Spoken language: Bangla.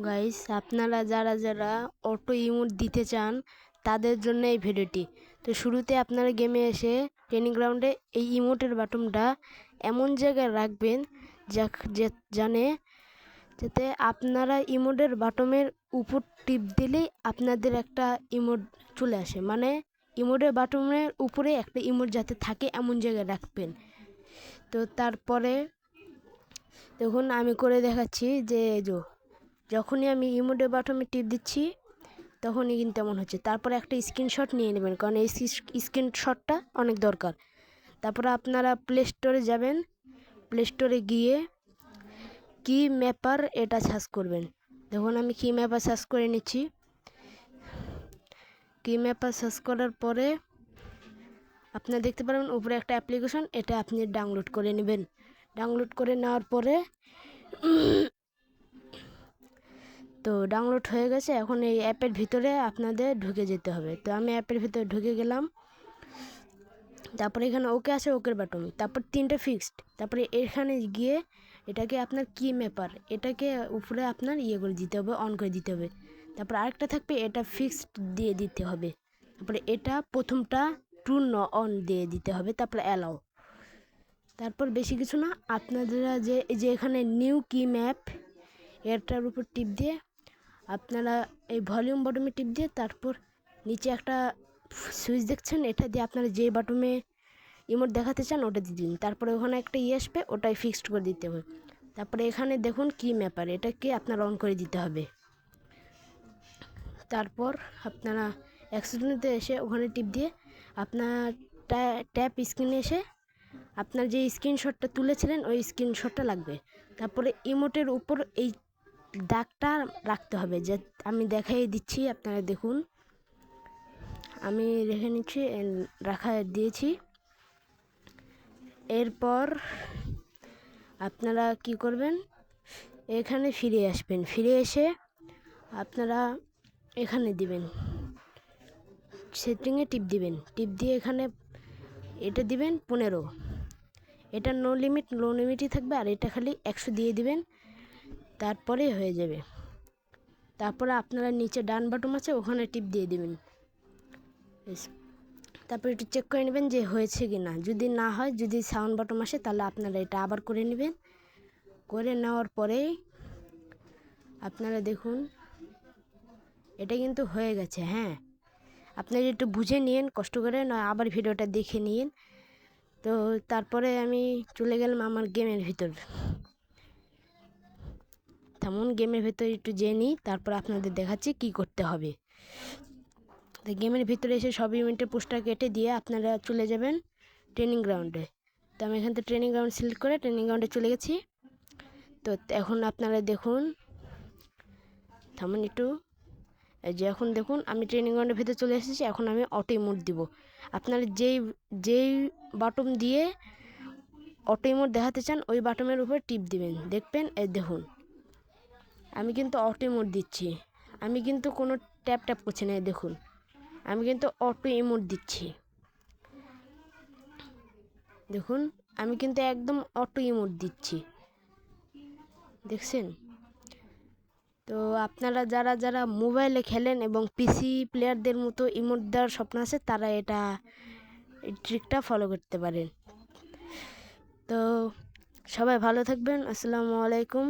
গাইস, আপনারা যারা যারা অটো ইমোট দিতে চান তাদের জন্য এই ভিডিওটি। তো শুরুতে আপনারা গেমে এসে ট্রেনিং গ্রাউন্ডে এই ইমোটের বাটনটা এমন জায়গায় রাখবেন জানে যাতে আপনারা ইমোটের বাটনের উপর টিপ দিলেই আপনাদের একটা ইমোট চলে আসে, মানে ইমোটের বাটনের উপরে একটা ইমোট যাতে থাকে এমন জায়গায় রাখবেন। তো তারপরে দেখুন আমি করে দেখাচ্ছি যে যখনই আমি ইমোটের বাটনে টিপ দিচ্ছি তখনই কিন্তু এমন হচ্ছে। তারপরে একটা স্ক্রিনশট নিয়ে নেবেন, কারণ এই স্ক্রিনশটটা অনেক দরকার। তারপরে আপনারা প্লে স্টোরে যাবেন, প্লে স্টোরে গিয়ে কি ম্যাপার এটা সার্চ করবেন। দেখুন আমি কি ম্যাপার সার্চ করে নিচ্ছি। কি ম্যাপার সার্চ করার পরে আপনারা দেখতে পারবেন উপরে একটা অ্যাপ্লিকেশন, এটা আপনি ডাউনলোড করে নেবেন। ডাউনলোড করে নেওয়ার পরে তো ডাউনলোড হয়ে গেছে। এখন এই অ্যাপের ভিতরে আপনাদের ঢুকে যেতে হবে। তো আমি অ্যাপের ভিতরে ঢুকে গেলাম। তারপরে এখানে ওকে আছে, ওকের বাটন, তারপর 3টে ফিক্সড। তারপরে এখানে গিয়ে এটাকে আপনার কি ম্যাপার এটাকে উপরে আপনার করে দিতে হবে, অন করে দিতে হবে। তারপর আরেকটা থাকবে, এটা ফিক্সড দিয়ে দিতে হবে। তারপরে এটা প্রথমটা টু অন দিয়ে দিতে হবে। তারপরে অ্যালাও। তারপর বেশি কিছু না, আপনারা যে এখানে নিউ কি ম্যাপ এটার উপর টিপ দিয়ে আপনারা এই ভলিউম বটমে টিপ দিয়ে তারপর নিচে একটা সুইচ দেখছেন, এটা দিয়ে আপনারা যে বাটমে ইমোট দেখাতে চান ওটা দিয়ে দিন। তারপরে ওখানে একটা আসবে, ওটাই ফিক্সড করে দিতে হবে। তারপরে এখানে দেখুন কি ম্যাপার, এটাকে আপনার অন করে দিতে হবে। তারপর আপনারা অ্যাক্সিডেন্টে এসে ওখানে টিপ দিয়ে আপনার ট্যাপ স্ক্রিনে এসে আপনার যে স্ক্রিনশটটা তুলেছিলেন ওই স্ক্রিনশটটা লাগবে। তারপরে ইমোটের উপর এই দাগটা রাখতে হবে, যে আমি দেখাই দিচ্ছি, আপনারা দেখুন আমি রেখে নিচ্ছি, রাখা দিয়েছি। এরপর আপনারা কি করবেন, এখানে ফিরে আসবেন। ফিরে এসে আপনারা এখানে দিবেন, সেটিংয়ে টিপ দিবেন। টিপ দিয়ে এখানে এটা দিবেন 15, এটা নো লিমিটই থাকবে, আর এটা খালি 100 দিয়ে দিবেন। তারপরে হয়ে যাবে। তারপরে আপনারা নিচে ডান বাটন আছে, ওখানে টিপ দিয়ে দিবেন। তারপরে একটু চেক করে নেবেন যে হয়েছে কি না। যদি না হয়, যদি সাউন্ড বাটন আসে, তাহলে আপনারা এটা আবার করে নেবেন। করে নেওয়ার পরেই আপনারা দেখুন এটা কিন্তু হয়ে গেছে। হ্যাঁ, আপনারা একটু বুঝে নিন, কষ্ট করে, নয় আবার ভিডিওটা দেখে নিন। তো তারপরে আমি চলে গেলাম আমার গেমের ভিতর। তেমন গেমের ভিতর একটু জেনে নিই, তারপর আপনাদের দেখাচ্ছি কি করতে হবে। তো গেমের ভিতরে এসে সব ইভেন্টের পোস্টার কেটে দিয়ে আপনারা চলে যাবেন ট্রেনিং গ্রাউন্ডে। তো আমি এখান থেকে ট্রেনিং গ্রাউন্ড সিলেক্ট করে ট্রেনিং গ্রাউন্ডে চলে গেছি। তো এখন আপনারা দেখুন, তেমন একটু যে এখন দেখুন আমি ট্রেনিং গ্রাউন্ডের ভিতরে চলে এসেছি। এখন আমি অটো ইমোট দিব। আপনারা যেই বাটন দিয়ে অটো ইমোট দেখাতে চান ওই বাটনের উপর টিপ দিবেন। দেখবেন এই দেখুন আমি কিন্তু অটো ইমোট দিচ্ছি, আমি কিন্তু কোনো ট্যাপ করছি না। দেখুন আমি কিন্তু অটো ইমোট দিচ্ছি, দেখুন আমি কিন্তু একদম অটো ইমোট দিচ্ছি, দেখছেন? তো আপনারা যারা যারা মোবাইলে খেলেন এবং পিসি প্লেয়ারদের মতো ইমোট দেওয়ার স্বপ্ন আছে, তারা এই ট্রিকটা ফলো করতে পারেন। তো সবাই ভালো থাকবেন। আসসালামু আলাইকুম।